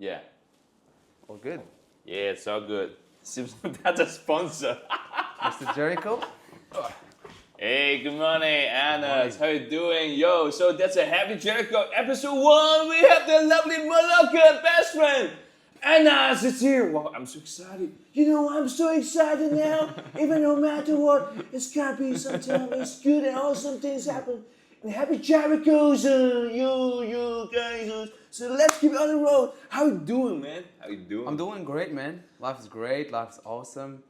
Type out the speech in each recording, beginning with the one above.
Yeah. All good. Yeah, it's all good. Seems that's a sponsor. Mr. Jericho? Hey, good morning, Anna. morning. How you doing? Yo, so that's a Happy Jericho episode 1. We have the lovely Moroccan best friend. Anna is here. Wow, I'm so excited. You know, I'm so excited now. Even no matter what, it's gotta be sometimes it's good and awesome things happen. And Happy Jericho's, you guys. So let's keep it on the road. How you doing, man? How you doing? I'm doing great, man. Life is great. Life is awesome.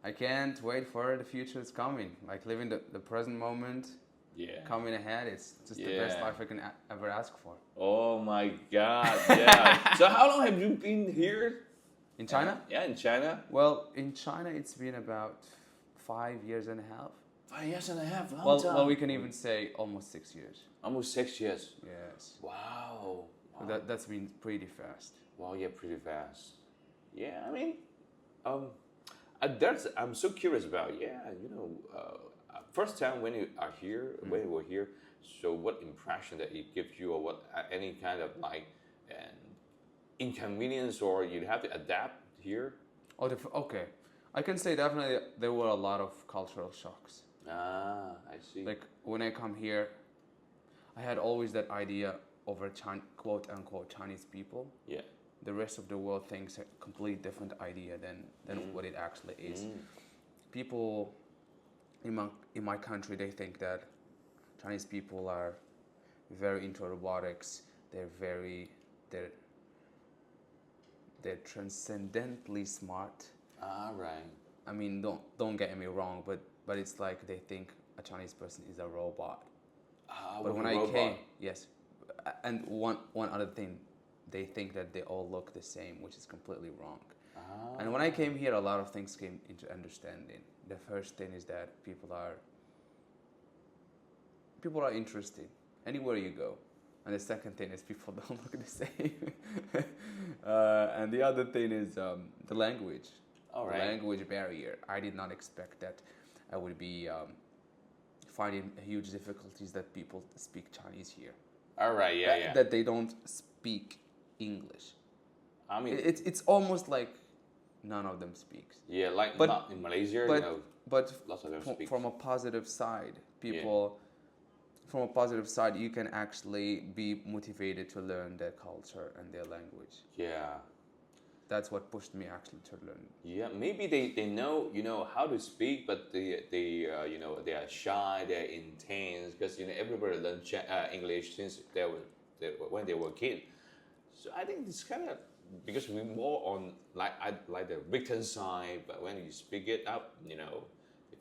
I can't wait for the future is coming. Like living the present moment, Yeah. coming ahead. It's just the best life I can ever ask for. Oh my God, yeah. So how long have you been here? In China? Yeah, in China. Well, in China, it's been about 5 years and a half. 5 years and a half, long time. Well, we can even say almost 6 years. Almost 6 years. Yes. Wow. So that's been pretty fast. Wow, yeah, pretty fast. Yeah, I mean, I'm so curious about, first time when you are here, when you were here, so what impression that it gives you or what any kind of like an inconvenience or you have to adapt here? Oh, okay. I can say definitely there were a lot of cultural shocks. Ah, I see. Like when I come here, I had always that idea over quote unquote Chinese people. Yeah. The rest of the world thinks a completely different idea than what it actually is. People in my country, they think that Chinese people are very into robotics. They're transcendently smart. Ah, right. I mean, don't get me wrong, but it's like they think a Chinese person is a robot. But when I came, yes, and one other thing, they think that they all look the same, which is completely wrong. And when I came here, a lot of things came into understanding. The first thing is that people are interested anywhere you go. And the second thing is people don't look the same. And the other thing is the language. All right. The language barrier. I did not expect that I would be finding huge difficulties that people speak Chinese here. All right, yeah. That they don't speak English. I mean, it's almost like none of them speaks. yeah, like But- not in Malaysia, But lots of them speak. from a positive side, from a positive side, you can actually be motivated to learn their culture and their language. Yeah. That's what pushed me actually to learn. Yeah, maybe they know how to speak, but they are shy, they're intense because everybody learned English since when they were kid. So I think it's kind of because we're more on like the written side, but when you speak it up, you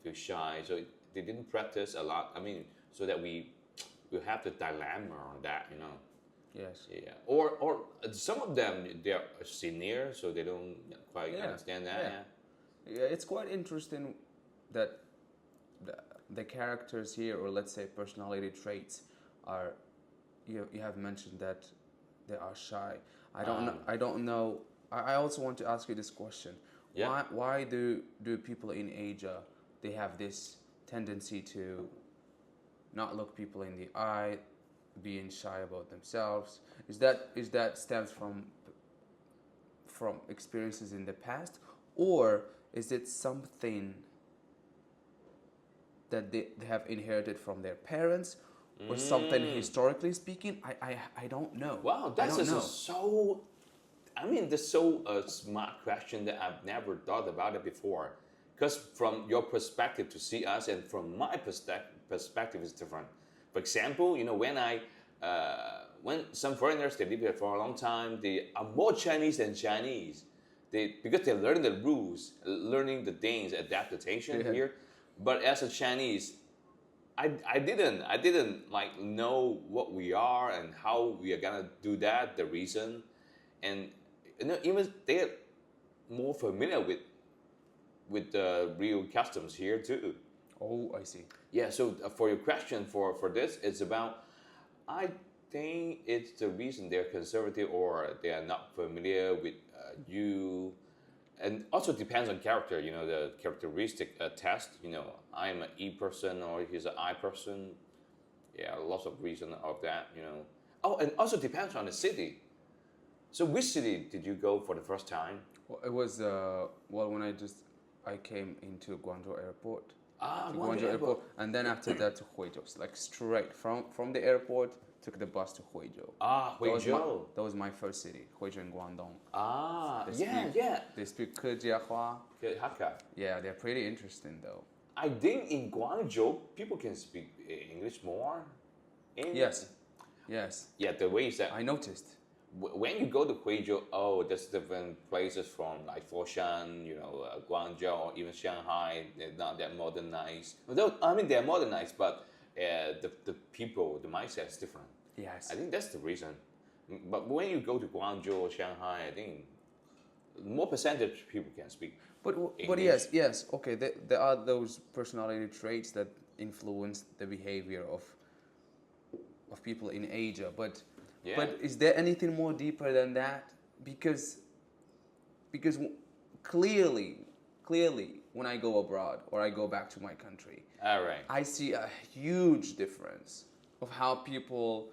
feel shy. So they didn't practice a lot. I mean, so that we have the dilemma on that, Yes. Yeah, or some of them they're senior, so they don't quite understand that. Yeah, it's quite interesting that the characters here, or let's say personality traits, are. You have mentioned that they are shy. I don't know. I also want to ask you this question. Yeah. Why do people in Asia they have this tendency to not look people in the eye, being shy about themselves? Is that stems from experiences in the past, or is it something that they have inherited from their parents, or something historically speaking? I don't know. Wow, that's that's so smart question that I've never thought about it before. Because from your perspective to see us, and from my perspective is different. For example, when some foreigners they live here for a long time, they are more Chinese than Chinese. Because they learn the rules, learning the things, adaptation here. But as a Chinese, I didn't like know what we are and how we are gonna do that, the reason, and even they're more familiar with the real customs here too. Oh, I see. Yeah. So for your question for this, it's about I think it's the reason they're conservative or they are not familiar with you. And also depends on character, the characteristic test. I'm an E person or he's an I person. Yeah, lots of reason of that. Oh, and also depends on the city. So which city did you go for the first time? Well, it was when I came into Guangzhou Airport. Ah, To Guangzhou Airport. and then after that to Huizhou, like straight from the airport, took the bus to Huizhou. Ah, Huizhou. That was my first city, Huizhou in Guangdong. Ah, They yeah, speak, yeah. They speak Kejiahua. Okay, Hakka. Yeah, they're pretty interesting though. I think in Guangzhou, people can speak English more. Yes. Yes. Yeah, the way is that I noticed. When you go to Huizhou, oh, there's different places from like Foshan, Guangzhou, or even Shanghai. They're not that modernized. Although, I mean, they're modernized, but the people, the mindset is different. Yes. I think that's the reason. But when you go to Guangzhou or Shanghai, I think more percentage people can speak. But yes, okay. There are those personality traits that influence the behavior of people in Asia, but is there anything more deeper than that? Because clearly, when I go abroad or I go back to my country, all right, I see a huge difference of how people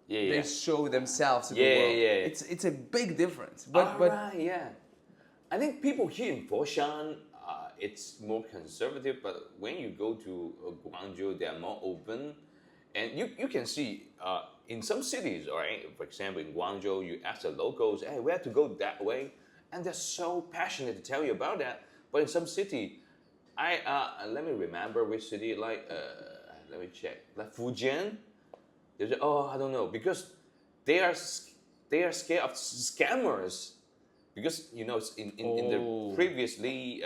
they show themselves to the world. Yeah. It's a big difference. Right, yeah. I think people here in Foshan, it's more conservative, but when you go to Guangzhou, they are more open. And you can see in some cities, right? For example, in Guangzhou, you ask the locals, hey, we have to go that way. And they're so passionate to tell you about that. But in some city, let me remember which city, let me check. Like Fujian, they say, oh, I don't know, because they are scared of scammers. Because in the previously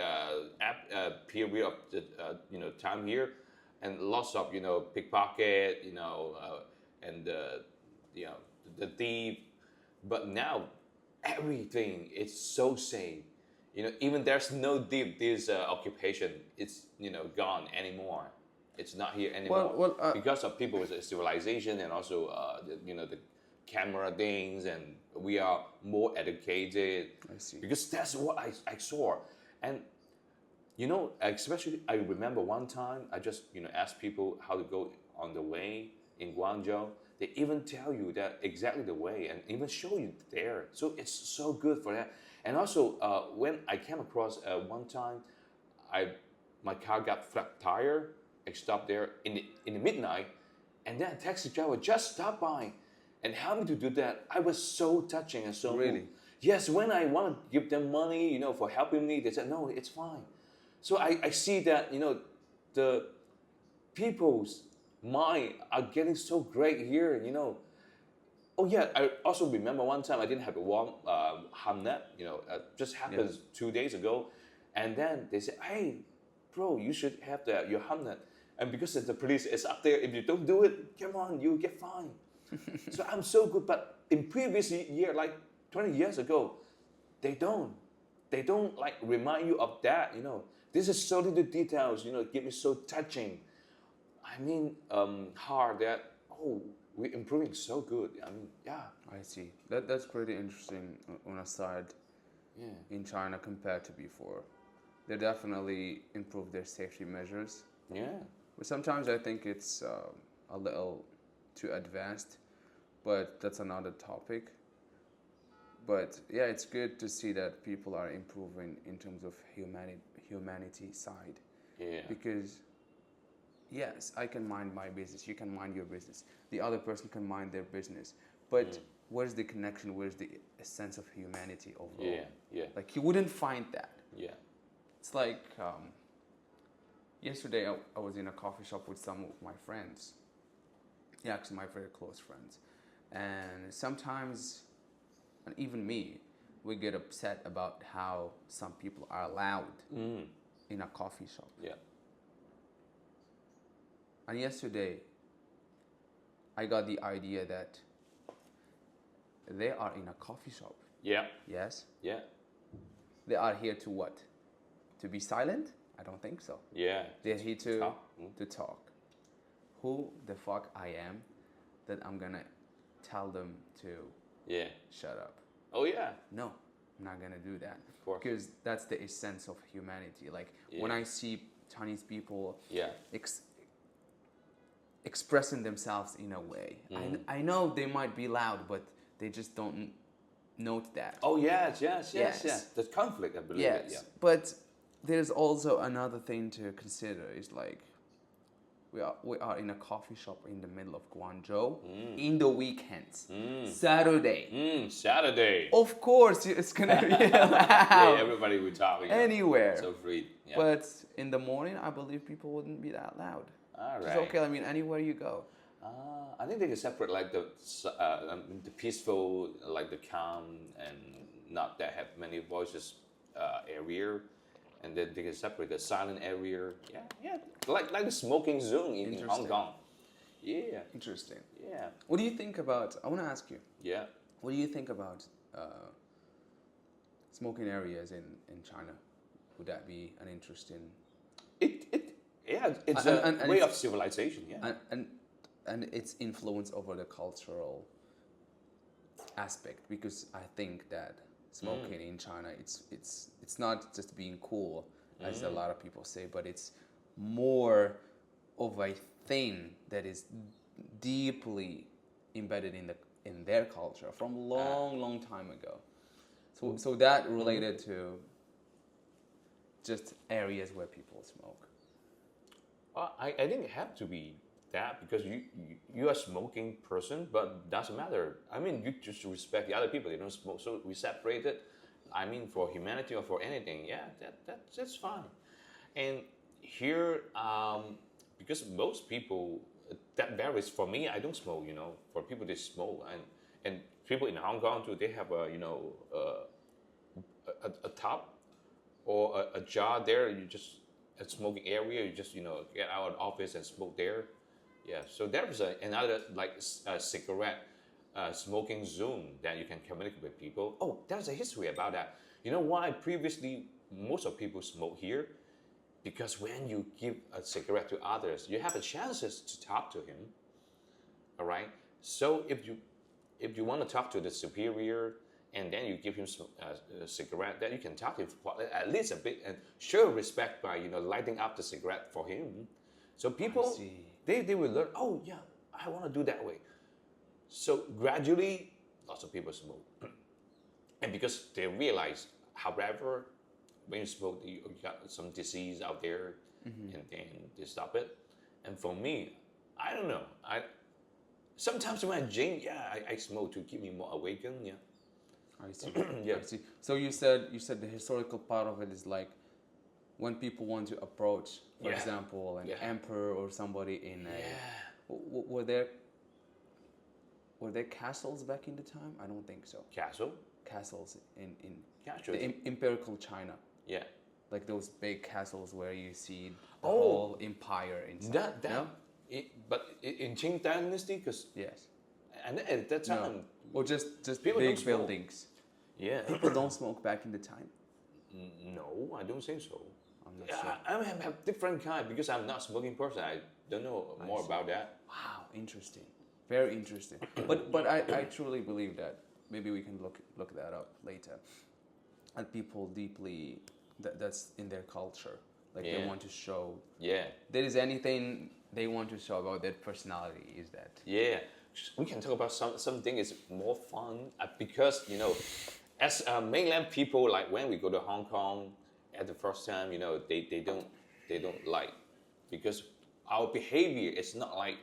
period of the time here, and lots of pickpocket, and the thief, but now everything is so safe. Even there's no thief, this occupation, it's gone anymore. It's not here anymore because of people's civilization and also the camera things, and we are more educated. I see. Because that's what I saw, and especially I remember one time I just asked people how to go on the way in Guangzhou. They even tell you that exactly the way and even show you there. So it's so good for that. And also when I came across one time, my car got flat tire. I stopped there in the midnight, and then a taxi driver just stopped by and helped me to do that. I was so touching and so really moved. Yes, when I want to give them money, for helping me, they said no, it's fine. So I see that the people's mind are getting so great here. Oh yeah, I also remember one time I didn't have a warm hamnet. Just happened 2 days ago, and then they said, hey, bro, you should have your hamnet. And because the police is up there, if you don't do it, come on, you get fined. So I'm so good, but in previous year, like 20 years ago, they don't like remind you of that. This is so little details. Give me so touching. I mean, hard that we're improving so good. I mean, yeah. I see. That's pretty interesting on a side. Yeah. In China compared to before, they definitely improved their safety measures. Yeah. But sometimes I think it's a little too advanced, but that's another topic. But yeah, it's good to see that people are improving in terms of humanity side. Yeah. Because yes, I can mind my business, you can mind your business, the other person can mind their business. But where's the connection? Where's the sense of humanity overall? Yeah. Yeah. Like you wouldn't find that. Yeah. It's like yesterday I was in a coffee shop with some of my friends. Yeah, actually my very close friends. And sometimes, and even me, we get upset about how some people are allowed in a coffee shop. Yeah. And yesterday, I got the idea that they are in a coffee shop. Yeah. Yes? Yeah. They are here to what? To be silent? I don't think so. Yeah. They're here to talk. To talk. Who the fuck I am that I'm gonna tell them to shut up? Oh yeah. No, I'm not gonna do that. Of course. Because that's the essence of humanity. Like when I see Chinese people expressing themselves in a way. I know they might be loud, but they just don't note that. Oh yes. The conflict, I believe. Yes, Yeah. but there's also another thing to consider. Is like we are in a coffee shop in the middle of Guangzhou in the weekends, Saturday. Saturday. Of course, it's gonna be loud. Yeah, everybody would talk. Anywhere. So free. Yeah. But in the morning, I believe people wouldn't be that loud. All right. It's okay. I mean, anywhere you go. I think they can separate like the peaceful, like the calm and not that have many voices area, and then they can separate the silent area. Yeah, like the smoking zone in Hong Kong. Yeah. Interesting. Yeah. What do you think about? I want to ask you. Yeah. What do you think about smoking areas in China? Would that be an interesting? It's a way of civilization. Yeah. And its influence over the cultural aspect, because I think that smoking in China, it's not just being cool, as a lot of people say, but it's more of a thing that is deeply embedded in their culture from long time ago. So that related to just areas where people smoke. I think it have to be that, because you are a smoking person, but doesn't matter. I mean, you just respect the other people. They don't smoke, so we separate it. I mean, for humanity or for anything, yeah, that's fine. And here, because most people, that varies. For me, I don't smoke. For people they smoke, and people in Hong Kong too, they have a top or a jar there. You just a smoking area. You just get out of the office and smoke there. Yeah, so there was another like cigarette smoking zone that you can communicate with people. Oh, there's a history about that. You know why previously most of people smoke here? Because when you give a cigarette to others, you have a chances to talk to him. All right. So if you want to talk to the superior, and then you give him a cigarette, then you can talk to him for at least a bit and show respect by lighting up the cigarette for him. So people. They will learn, oh yeah, I want to do that way. So gradually, lots of people smoke. And because they realize, however, when you smoke, you got some disease out there, and then they stop it. And for me, I don't know. Sometimes when I drink, I smoke to keep me more awakened, yeah. I see. Yeah. I see. So you said the historical part of it is like, when people want to approach, for example, an emperor or somebody in were there castles back in the time? I don't think so. Castles in the empirical China. Yeah. Like those big castles where you see the whole empire inside. But in Qing Dynasty, because and at that time, no. Or just people big buildings. Yeah. People don't smoke back in the time. No, I don't think so. Sure. I have different kind, because I'm not a smoking person. I don't know more about that. Wow, interesting, very interesting. But I truly believe that maybe we can look that up later. And people deeply that's in their culture, like they want to show. Yeah. There is anything they want to show about their personality. Is that? Yeah, we can talk about something is more fun because as mainland people, like when we go to Hong Kong. At the first time, they don't like, because our behavior is not like,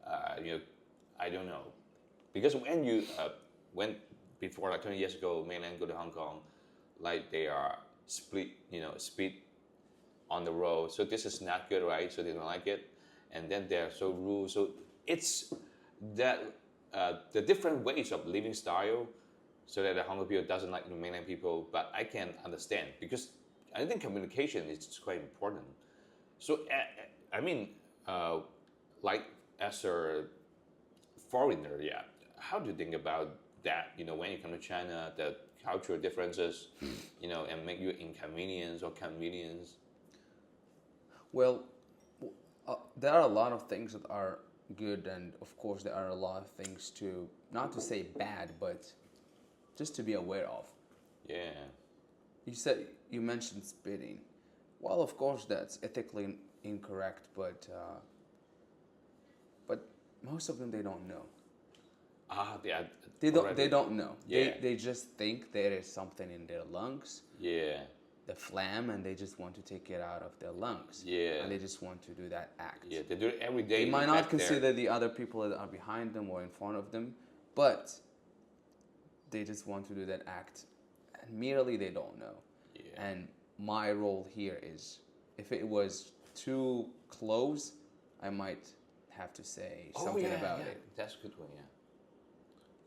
I don't know, because when you went before like 20 years ago, mainland go to Hong Kong, like they are split, speed on the road, so this is not good, right? So they don't like it, and then they're so rude. So it's that the different ways of living style, so that the Hong Kong people doesn't like the mainland people, but I can understand because. I think communication is quite important. So, I mean, like as a foreigner, how do you think about that? When you come to China, the cultural differences, and make you inconvenience or convenience? Well, there are a lot of things that are good, and of course there are a lot of things to, not to say bad, but just to be aware of. Yeah. You mentioned spitting. Well, of course that's ethically incorrect, but most of them they don't know. Yeah. They don't know. Yeah. They just think there is something in their lungs. Yeah. The phlegm, and they just want to take it out of their lungs. Yeah. And they just want to do that act. Yeah, they do it every day. They might not consider the other people that are behind them or in front of them, but they just want to do that act. And merely they don't know. Yeah. And my role here is, if it was too close, I might have to say something about it. That's a good one, yeah.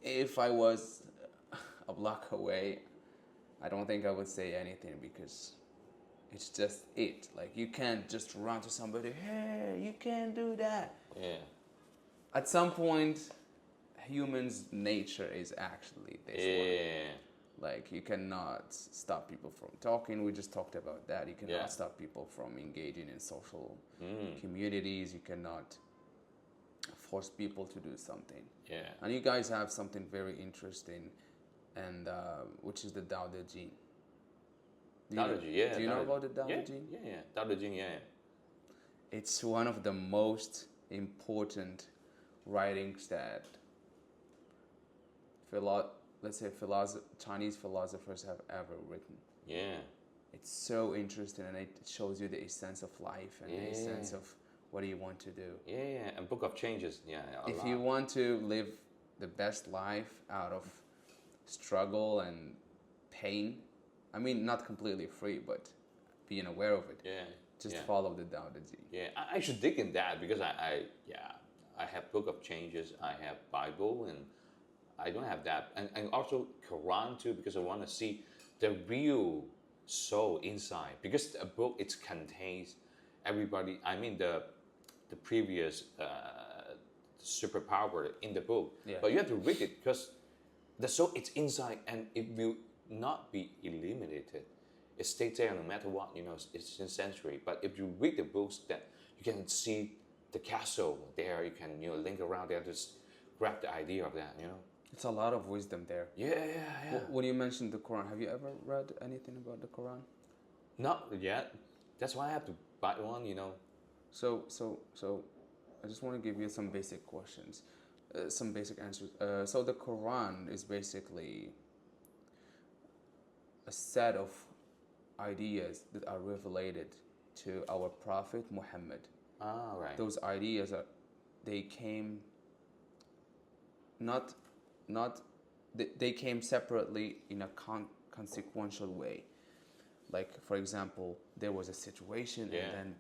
If I was a block away, I don't think I would say anything, because it's just it. Like, you can't just run to somebody, hey, you can't do that. Yeah. At some point, humans' nature is actually this one. Like, you cannot stop people from talking. We just talked about that. You cannot stop people from engaging in social communities. You cannot force people to do something. Yeah. And you guys have something very interesting, and which is the Tao Te Ching. Do you know about the Tao Te Ching? Yeah. Tao Te Ching, yeah. It's one of the most important writings that Chinese philosophers have ever written. Yeah. It's so interesting, and it shows you the essence of life and the essence of what do you want to do. Yeah. And Book of Changes, If you want to live the best life out of struggle and pain, I mean, not completely free, but being aware of it. Yeah. Just follow the Tao Te Ching. Yeah, I should dig in that, because I have Book of Changes, I have Bible, and I don't have that, and also Quran too, because I want to see the real soul inside, because a book, it contains everybody. I mean, the previous superpower in the book, but you have to read it, because the soul, it's inside, and it will not be eliminated. It stays there no matter what, it's in century. But if you read the books, that you can see the castle there, you can link around there, just grab the idea of that. It's a lot of wisdom there. Yeah. When you mentioned the Quran, have you ever read anything about the Quran? Not yet. That's why I have to buy one. So I just want to give you some basic questions, some basic answers. So the Quran is basically a set of ideas that are related to our Prophet Muhammad. Right. Those ideas they came they came separately in a consequential way. Like, for example, there was a situation, and then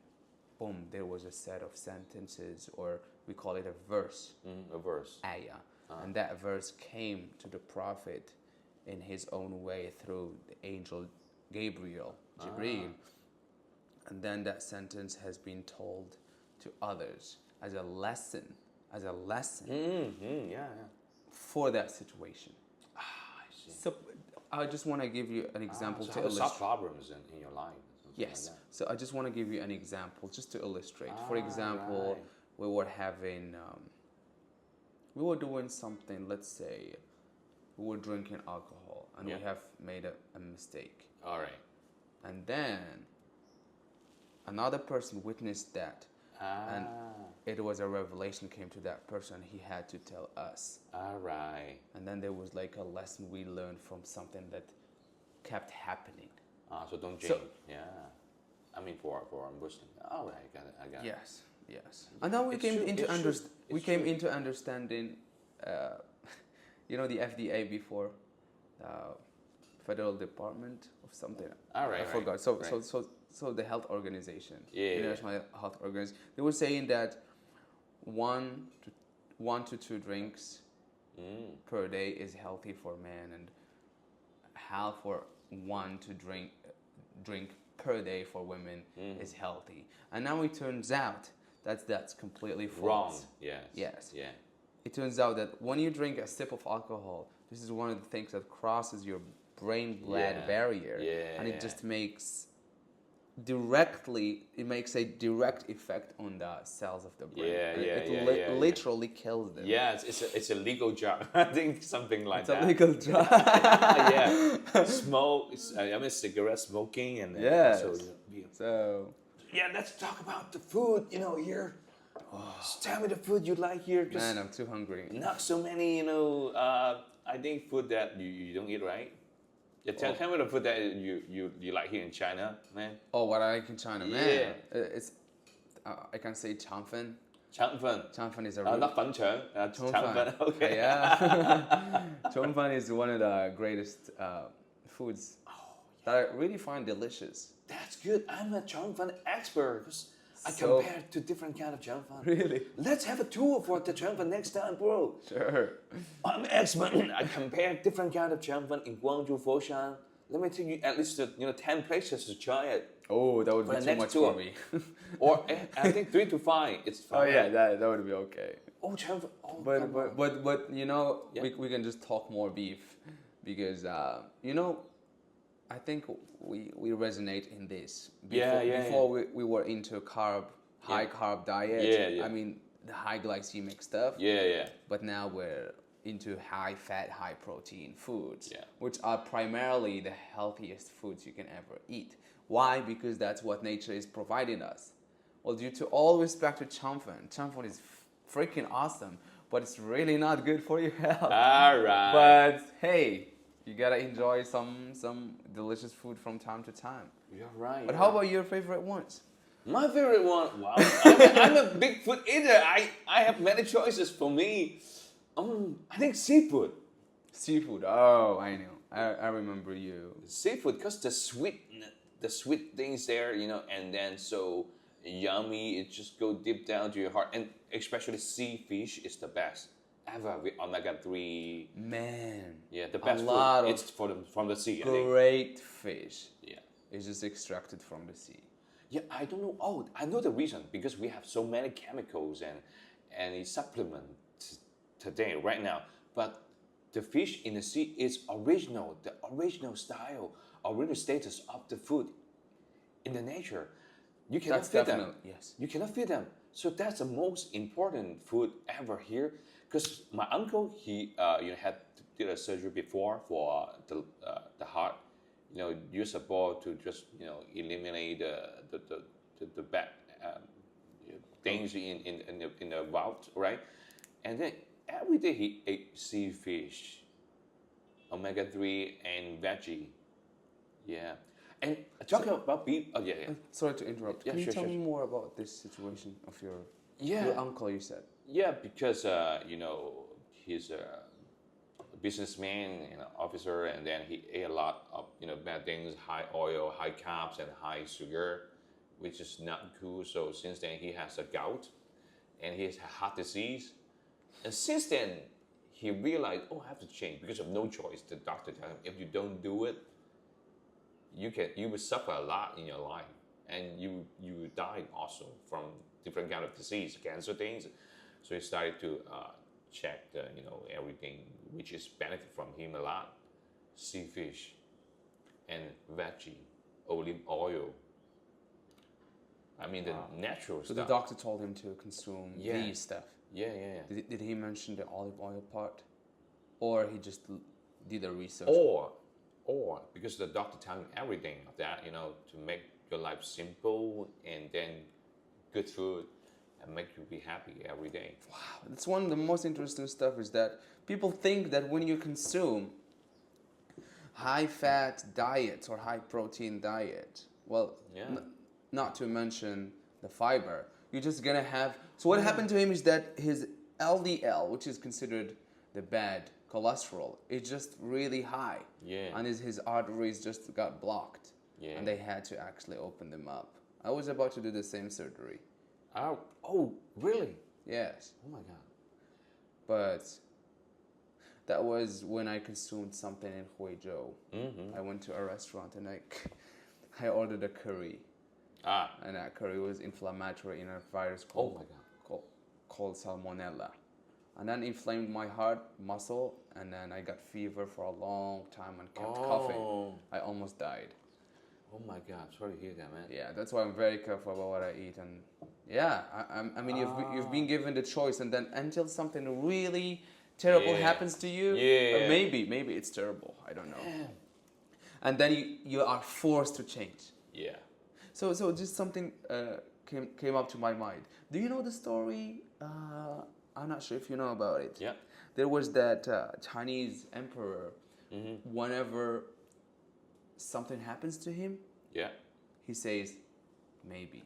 boom, there was a set of sentences, or we call it a verse. A verse. Ayah. And that verse came to the Prophet in his own way through the angel Gabriel, Jibreel. And then that sentence has been told to others as a lesson. For that situation. I see. So I just want to give you an example so to how to solve illustrate. problems in your life. Yes. Like So I just want to give you an example just to illustrate. For example, right. we were doing something, let's say we were drinking alcohol, and we have made a mistake. All right. And then another person witnessed that, and it was a revelation came to that person. He had to tell us. All right. And then there was like a lesson we learned from something that kept happening. So don't change. I mean, for Muslim. All right, I got it. Yes. And then we came into understanding, the FDA before, Federal Department of something. All right. I forgot. So the health organization, International Health Organization, they were saying that 1 to 2 drinks per day is healthy for man, and half or 1 to drink per day for women is healthy. And now it turns out that's completely false. Wrong. Yes. Yeah. It turns out that when you drink a sip of alcohol, this is one of the things that crosses your brain-blood barrier, and it just makes a direct effect on the cells of the brain. It literally kills them. Yeah, it's a legal drug. I think something like that. It's a legal drug. Smoke. Cigarette smoking, and yes. so yeah, let's talk about the food. Here, Tell me the food you like here. 'Cause Man, I'm too hungry. not so many, I think food that you don't eat, right? Yeah, tell me the food that you like here in China, man. Oh, what I like in China, man. It's I can say 肠粉. 肠粉. 肠粉 is a not 粉腸, 肠粉. Okay. Yeah. 肠粉 is one of the greatest foods that I really find delicious. That's good. I'm a 肠粉 expert because I compare to different kind of 肠粉. Really? Let's have a tour for the 肠粉next time, bro. Sure. I'm expert. I compare different kind of 肠粉in Guangzhou, Foshan. Let me take you at least 10 places to try it. Oh, that would be too much for me. Or I think 3 to 5. It's fine. Oh yeah, that would be okay. Oh, 肠粉. Oh, but we can just talk more beef because I think we resonate in this. Before we were into high carb diet. Yeah. I mean the high glycemic stuff. Yeah. But now we're into high fat, high protein foods, Yeah. which are primarily the healthiest foods you can ever eat. Why? Because that's what nature is providing us. Well, due to all respect to Chamfon is freaking awesome, but it's really not good for your health. All right. But hey, you gotta enjoy some delicious food from time to time. You're right. But how about your favorite ones? My favorite one, wow. I'm a big food eater. I have many choices for me. I think seafood. Seafood. Oh, I know. I remember you. Seafood, because the sweet things there, and then so yummy. It just go deep down to your heart, and especially sea fish is the best ever with omega-3. Man. Yeah, the best lot food. of It's from the sea. Great fish. Yeah. It's just extracted from the sea. Yeah, I don't know. Oh, I know the reason because we have so many chemicals and supplements today, right now. But the fish in the sea is original, the original style, original status of the food in the nature. You cannot feed them. Yes. You cannot feed them. So that's the most important food ever here. Because my uncle, he did a surgery before for the heart. Use a ball to just eliminate the bad things in the valve, right? And then every day he ate sea fish, omega-3 and veggie. Yeah. And talking about beef. Oh yeah. Sorry to interrupt. Yeah, Can you sure, tell sure, me more about this situation of your uncle? You said. Yeah, because he's a businessman, officer, and then he ate a lot of bad things, high oil, high carbs, and high sugar, which is not cool. So since then he has a gout, and he has a heart disease, and since then he realized, I have to change because of no choice. The doctor told him, if you don't do it, you will suffer a lot in your life, and you die also from different kind of disease, cancer things. So he started to check everything which is benefit from him a lot, sea fish and veggie, olive oil. I mean the natural So stuff. the doctor told him to consume these stuff. Yeah. Did he mention the olive oil part, or he just did a research? Or because the doctor telling everything of that, to make your life simple and then good food and make you be happy every day. Wow, that's one of the most interesting stuff is that people think that when you consume high-fat diets or high-protein diet, not to mention the fiber, you're just gonna have. So what happened to him is that his LDL, which is considered the bad cholesterol, is just really high. Yeah. And his arteries just got blocked. Yeah. And they had to actually open them up. I was about to do the same surgery. Oh, really? Yes. Oh my God. But that was when I consumed something in Huizhou. Mm-hmm. I went to a restaurant and I ordered a curry. And that curry was inflammatory in a virus called salmonella. And then inflamed my heart muscle, and then I got fever for a long time and kept coughing. I almost died. Oh my God! Sorry to hear that, man. Yeah, that's why I'm very careful about what I eat, and I mean, you've been given the choice, and then until something really terrible happens to you, maybe it's terrible. I don't know. Yeah. And then you are forced to change. Yeah. So just something came up to my mind. Do you know the story? I'm not sure if you know about it. Yeah. There was that Chinese emperor. Whenever something happens to him, Yeah. he says, maybe.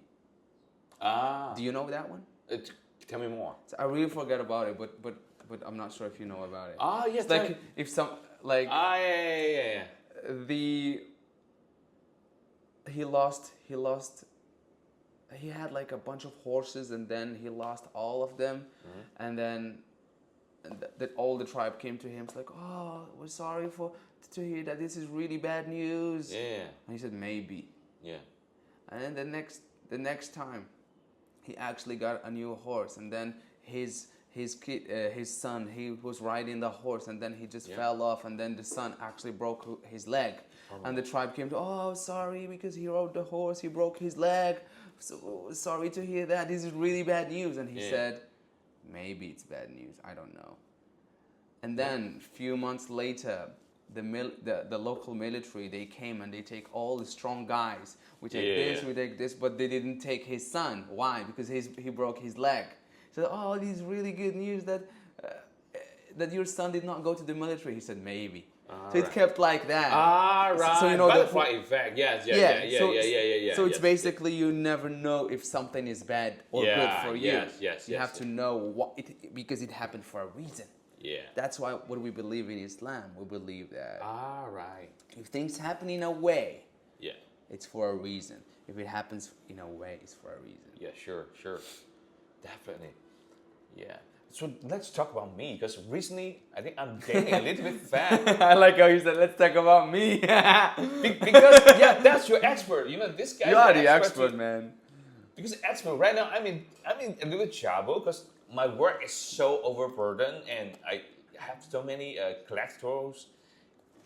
Ah. Do you know that one? Tell me more. So I really forget about it, but I'm not sure if you know about it. Ah, yes. It's like if some like Ah, yeah. he had like a bunch of horses, and then he lost all of them, and then that all the tribe came to him. It's like, oh, we're sorry to hear that this is really bad news. Yeah. And he said maybe. Yeah. And then the next time, he actually got a new horse, and then his son, he was riding the horse, and then he just fell off, and then the son actually broke his leg. And the tribe came to, oh, sorry, because he rode the horse, he broke his leg. So sorry to hear that. This is really bad news. And he said, maybe it's bad news. I don't know. And then a few months later, the local military, they came and they take all the strong guys. We take this, but they didn't take his son. Why? Because he broke his leg. So, oh, this is really good news that your son did not go to the military. He said, maybe. So it kept like that. Ah, right. So you know butterfly effect. Yes. Yeah. So it's basically you never know if something is bad or good for you. Yes. You have to know because it happened for a reason. Yeah. That's why what we believe in Islam. We believe that Right. if things happen in a way, Yeah. it's for a reason. If it happens in a way, it's for a reason. Yeah, sure. Definitely. Yeah. So let's talk about me, because recently I think I'm getting a little bit fat. I like how you said, let's talk about me. Because that's your expert. You know, this guy. You are the expert, man. Because expert right now, I'm in a little trouble because my work is so overburdened and I have so many cholesterols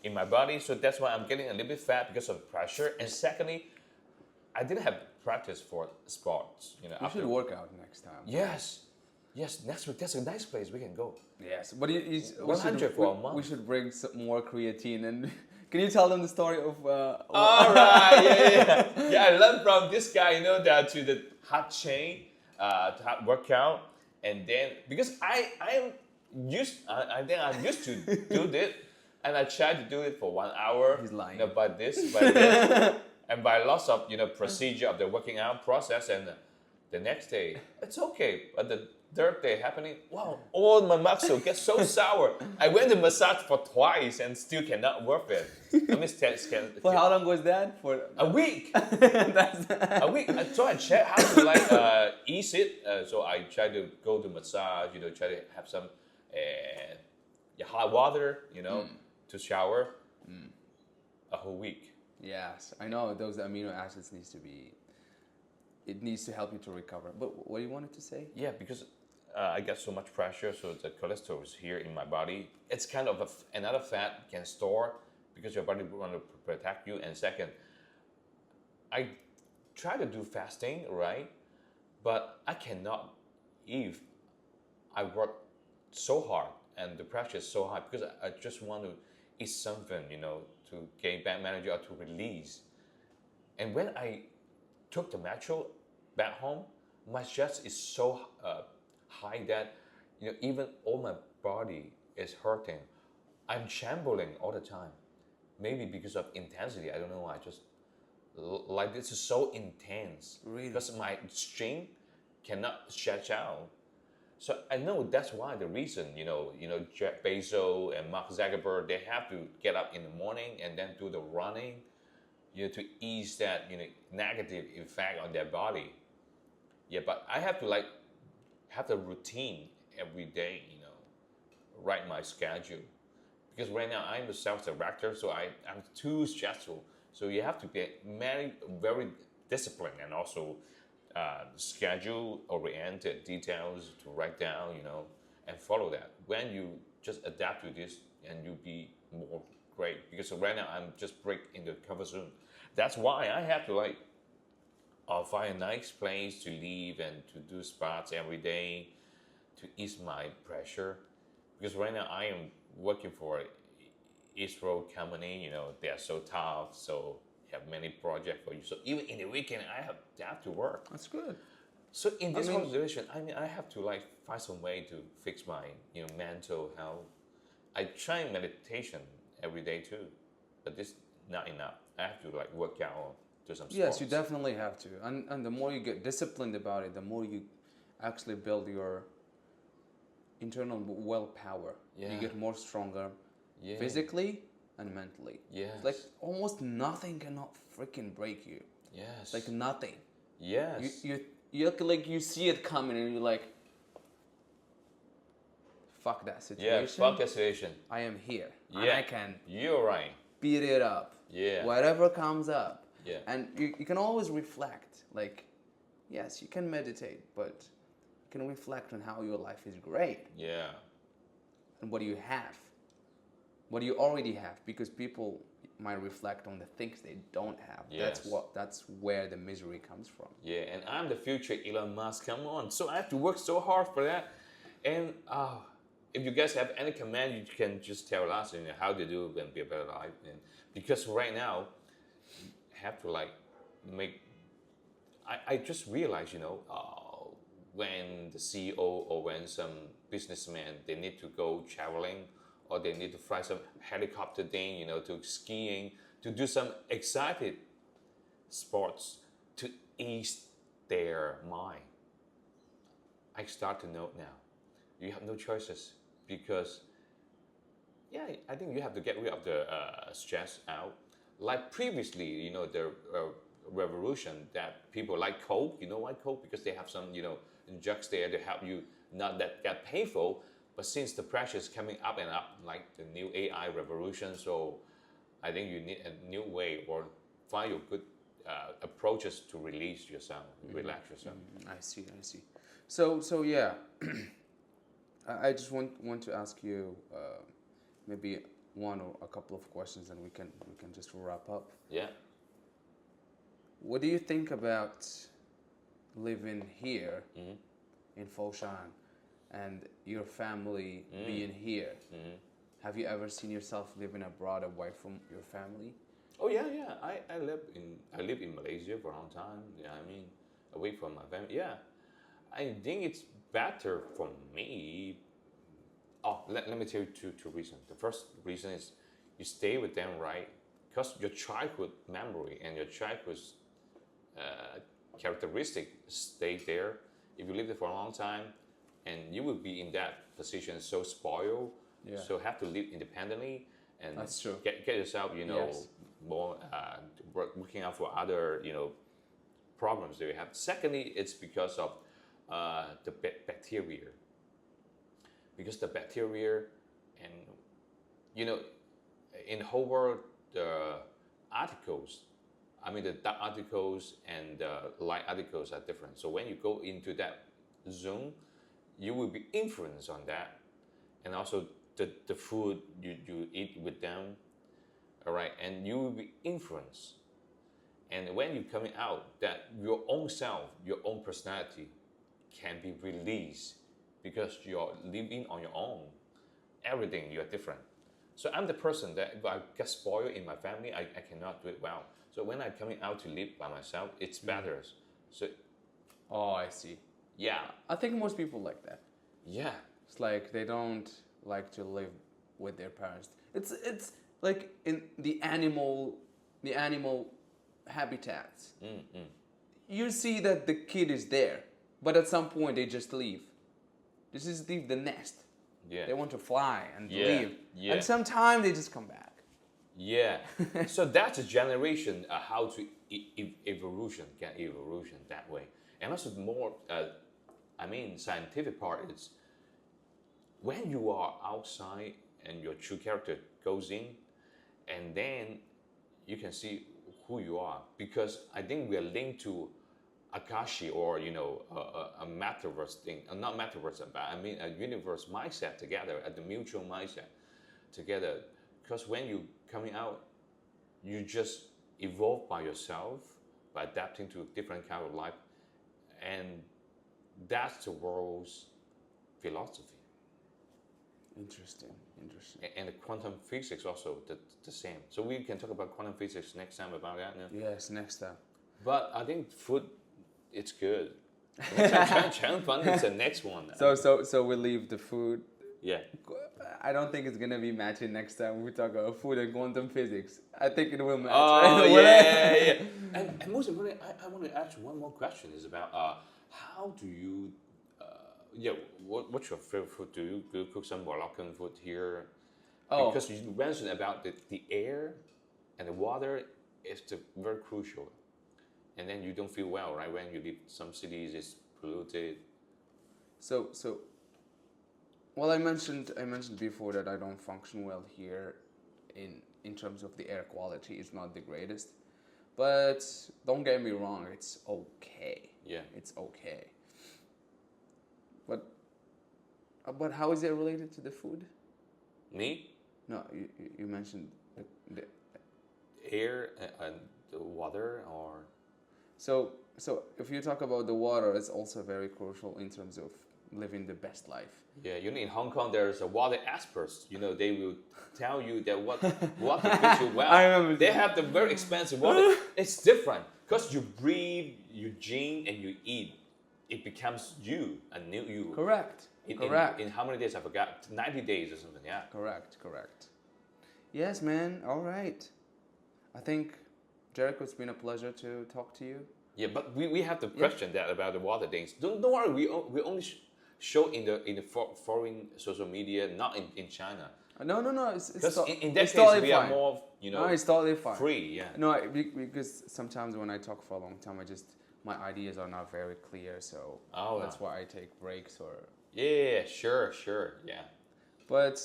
in my body. So that's why I'm getting a little bit fat because of pressure. And secondly, I didn't have practice for sports. You know, you should work out next time. Yes, next week, that's a nice place we can go. Yes, but 100 for a month. We should bring some more creatine. And can you tell them the story of? All right, yeah. I learned from this guy, you know, that to the hot chain, to hot workout, and then because I'm used to do this, and I tried to do it for 1 hour. He's lying. You know, by this, and by lots of procedure of the working out process, and the next day it's okay, but the third day happening, wow, all my muscle gets so sour. I went to massage for twice and still cannot work it. For how long was that? For a week. That's a week. So I checked how to ease it. So I try to go to massage. Try to have some hot water. To shower. A whole week. Yes, I know those amino acids it needs to help you to recover. But what you wanted to say? Yeah, because I get so much pressure, so the cholesterol is here in my body. It's kind of another fat you can store because your body want to protect you. And second, I try to do fasting, right? But I cannot if I work so hard and the pressure is so high because I just want to eat something, to gain back energy or to release. And when I took the metro back home, my stress is so high that even all my body is hurting. I'm shambling all the time. Maybe because of intensity. I don't know. I just like this is so intense. Really? Because my string cannot stretch out. So I know that's why the reason Jeff Bezos and Mark Zuckerberg, they have to get up in the morning and then do the running, to ease that negative effect on their body. Yeah, but I have to have the routine every day, write my schedule. Because right now I'm a self-director, so I'm too stressful. So you have to be very disciplined and also schedule-oriented details to write down, and follow that. When you just adapt to this, and you'll be more great. Because right now I'm just break in the comfort zone. That's why I have to find a nice place to live and to do sports every day to ease my pressure. Because right now I am working for Israel company, they are so tough, so have many projects for you. So even in the weekend, I have to work. That's good. So in this whole situation, I mean, I have to like find some way to fix my mental health. I try meditation every day too, but this not enough. I have to like work out or do some sports. Yes, you definitely have to. And the more you get disciplined about it, the more you actually build your internal willpower. Yeah. You get more stronger Yeah. physically and mentally. Yes. It's like almost nothing cannot freaking break you. Yes. It's like nothing. Yes. You like you see it coming and you're like, fuck that situation. Yeah, fuck that situation. I am here. Yeah. And I can You're right. beat it up. Yeah. Whatever comes up. Yeah. And you can always reflect. Like, yes, you can meditate, but you can reflect on how your life is great. Yeah. And what do you have? What do you already have? Because people might reflect on the things they don't have. Yes. That's where the misery comes from. Yeah, and I'm the future Elon Musk. Come on. So I have to work so hard for that. And if you guys have any comment, you can just tell us how to do and be a better life. And because right now, I have to like make. I just realized, when the CEO or when some businessman they need to go traveling or they need to fly some helicopter thing, to skiing, to do some excited sports to ease their mind. I start to know now. You have no choices because, I think you have to get rid of the stress out. Like previously, the revolution that people like Coke. You know why Coke? Because they have some, drugs there to help you not that painful. But since the pressure is coming up and up, like the new AI revolution, so I think you need a new way or find your good approaches to release yourself, relax yourself. I see. So yeah, I just want to ask you maybe one or a couple of questions, and we can just wrap up. Yeah. What do you think about living here in Foshan and your family being here? Have you ever seen yourself living abroad away from your family? Oh yeah. I live in Malaysia for a long time. Yeah, I mean, away from my family. Yeah, I think it's better for me. Oh, let me tell you two reasons. The first reason is you stay with them, right? Because your childhood memory and your childhood characteristic stay there. If you live there for a long time, and you will be in that position so spoiled, so have to live independently and that's true. Get yourself, Yes. more working out for other, problems that you have. Secondly, it's because of the bacteria. Because the bacteria and, in the whole world, the articles, the dark articles and the light articles are different. So when you go into that zone, you will be influenced on that. And also the food you eat with them, all right? And you will be influenced. And when you're coming out, that your own self, your own personality can be released because you're living on your own. Everything, you're different. So I'm the person that if I get spoiled in my family, I cannot do it well. So when I'm coming out to live by myself, it's better. So, oh, I see. Yeah. I think most people like that. Yeah. It's like they don't like to live with their parents. It's like in the animal habitats. You see that the kid is there, but at some point they just leave. They just leave the nest. Yeah. They want to fly and Yeah. leave. Yeah. And sometime they just come back. Yeah. So that's a generation how to evolution that way. And also the more, scientific part is when you are outside and your true character goes in, and then you can see who you are. Because I think we are linked to Akashi or, a metaverse thing, not metaverse, but a universe mindset together, the mutual mindset together. Because when you coming out, you just evolve by yourself, by adapting to different kind of life. And that's the world's philosophy. Interesting. And the quantum physics also the same. So we can talk about quantum physics next time about that. Yeah? Yes, next time. But I think food, it's good. Chang Fun is the next one. So we leave the food. Yeah. I don't think it's gonna be matching next time we talk about food and quantum physics. I think it will match. Oh yeah. And most importantly, I want to ask you one more question. Is about how do you what's your favorite food? Do you cook some Moroccan food here? Oh. Because you mentioned about the air and the water is very crucial. And then you don't feel well, right? When you leave some cities, it's polluted. So well, I mentioned before that I don't function well here in terms of the air quality. It's not the greatest. But don't get me wrong, it's okay. Yeah. It's okay. But how is it related to the food? Me? No, you mentioned the air and the water, or so if you talk about the water, it's also very crucial in terms of living the best life. yeah, in Hong Kong there's a water experts. They will tell you that what water fits you well. I remember they have the very expensive water. It's different because you breathe, you drink, and you eat. It becomes you, a new you. Correct. In how many days? I forgot. 90 days or something. Yeah. Correct. Yes, man. All right. I think, Jericho, it's been a pleasure to talk to you. Yeah, but we have the question that about the water things. Don't worry. We only show in the foreign social media, not in China. No. Because in that it's case totally we fine. are more No, it's totally fine. free. Yeah. No, because sometimes when I talk for a long time, my ideas are not very clear, so that's why I take breaks or. Yeah, sure, yeah. But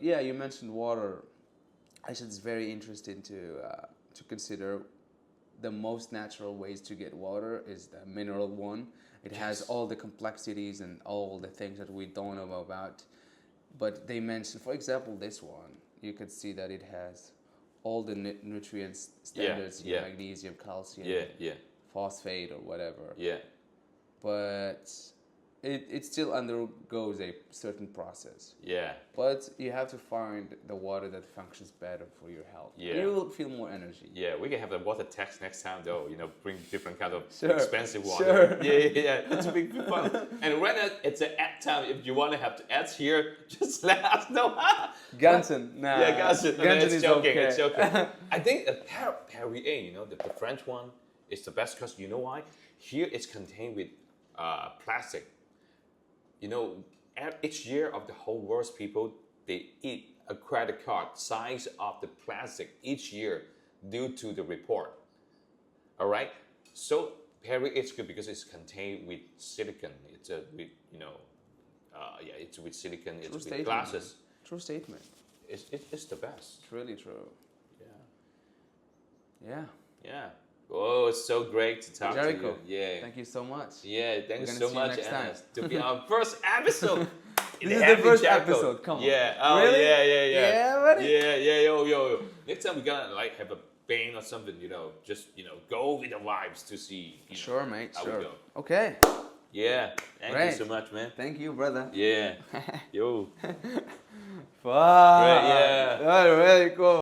yeah, you mentioned water. Actually, it's very interesting to consider. The most natural ways to get water is the mineral one. It has all the complexities and all the things that we don't know about. But they mentioned, for example, this one. You could see that it has all the nutrients standards, magnesium, calcium, phosphate, or whatever. Yeah. But it still undergoes a certain process. Yeah. But you have to find the water that functions better for your health. Yeah. You will feel more energy. Yeah, we can have the water tax next time though. Bring different kind of Sure. expensive water. Sure. Yeah. It's a big fun. And right now it's an ad time. If you want to have the ads here, just let us know. Gansen, nah. Yeah, Gansen. Gansen is joking. okay. It's joking. I think Perrier, the French one, is the best because you know why? Here it's contained with plastic. Each year of the whole world's people, they eat a credit card size of the plastic each year due to the report. All right? So Perrier, it's good because it's contained with silicon. It's it's with silicon. It's with glasses. True statement. It's the best. It's really true. Yeah. Oh, it's so great to talk Jericho, to you. Yeah. Thank you so much. Yeah, thanks so see much, you next Anna, time. to be our first episode. This is the first Jericho. episode. Come on. Yeah. Oh, Really? yeah. Yeah, buddy. Yeah. Yo. Next time we're gonna have a band or something. Just go with the vibes to see. Sure, mate. How Sure. we go. Okay. Yeah. Thank Great. you so much, man. Thank you, brother. Yeah. Yo. Fuck. Great, yeah. Oh, really cool.